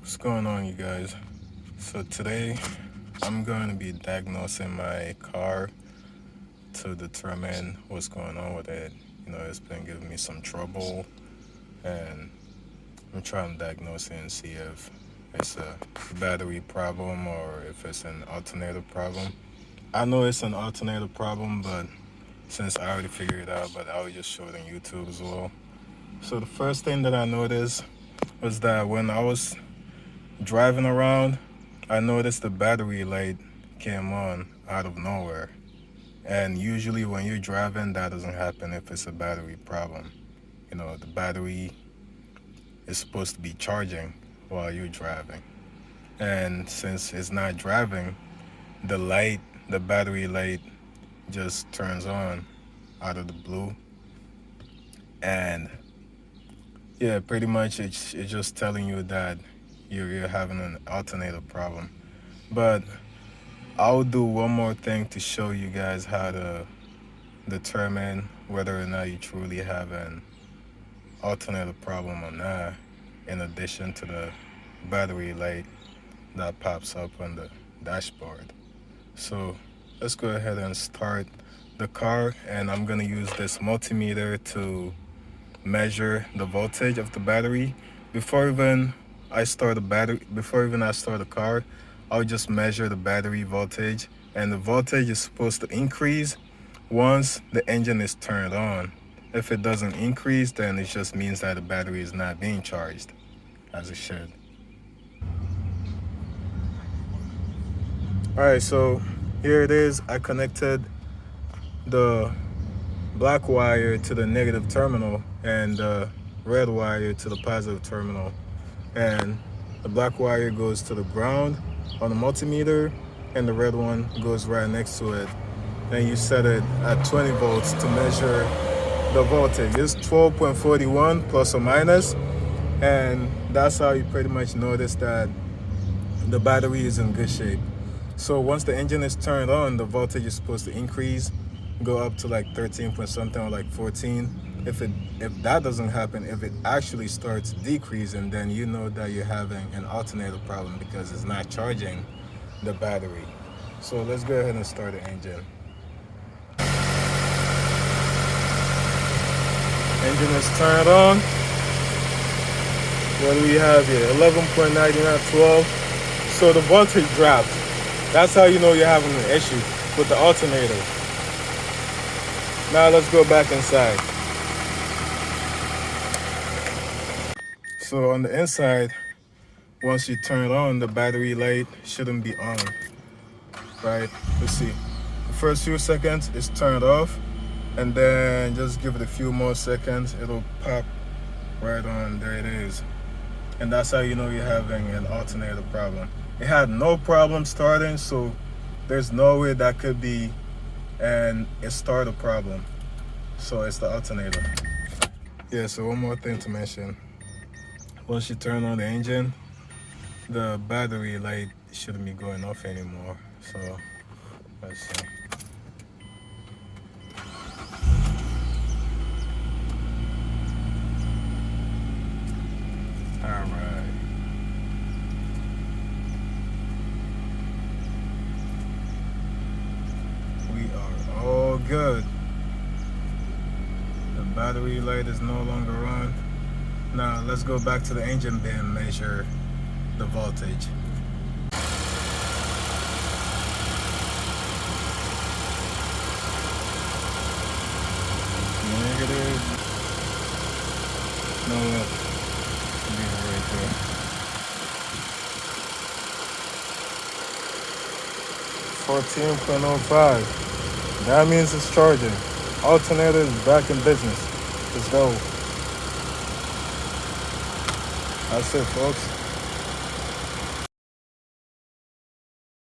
What's going on, you guys? So today I'm going to be diagnosing my car to determine what's going on with it. It's been giving me some trouble, and I'm trying to diagnose it and see if it's a battery problem or if it's an alternator problem. I know it's an alternator problem, but since I already figured it out, but I will just show it on YouTube as well. So the first thing that I noticed was that when I was driving around, I noticed the battery light came on out of nowhere. And usually when you're driving, that doesn't happen if it's a battery problem. The battery is supposed to be charging while you're driving. And since it's not driving, the battery light just turns on out of the blue. And yeah, pretty much it's just telling you that you're having an alternator problem. But I'll do one more thing to show you guys how to determine whether or not you truly have an alternator problem or not, in addition to the battery light that pops up on the dashboard. So let's go ahead and start the car, and I'm gonna use this multimeter to measure the voltage of the battery. Before I start the car, I'll just measure the battery voltage, and the voltage is supposed to increase once the engine is turned on. If it doesn't increase, then it just means that the battery is not being charged as it should. Alright, so here it is. I connected the black wire to the negative terminal and the red wire to the positive terminal. And the black wire goes to the ground on the multimeter, and the red one goes right next to it. And you set it at 20 volts to measure the voltage. It's 12.41 plus or minus, and that's how you pretty much notice that the battery is in good shape. So once the engine is turned on, the voltage is supposed to increase, go up to like 13 point something or like 14. If that doesn't happen, if it actually starts decreasing, then you know that you're having an alternator problem because it's not charging the battery. So let's go ahead and start the engine. Engine is turned on. What do we have here? 11.99, 12. So the voltage dropped. That's how you know you're having an issue with the alternator. Now let's go back inside. So on the inside, once you turn it on, the battery light shouldn't be on, right? Let's see. The first few seconds it's turned off, and then just give it a few more seconds, it'll pop right on. There it is. And that's how you know you're having an alternator problem. It had no problem starting, so there's no way that could be a starter problem. So it's the alternator. Yeah, so one more thing to mention. Once you turn on the engine, the battery light shouldn't be going off anymore. So let's see. All right. We are all good. The battery light is no longer on. Now let's go back to the engine bay and measure the voltage. Negative. No, right there. 14.05. That means it's charging. Alternator is back in business. Let's go. That's it, folks.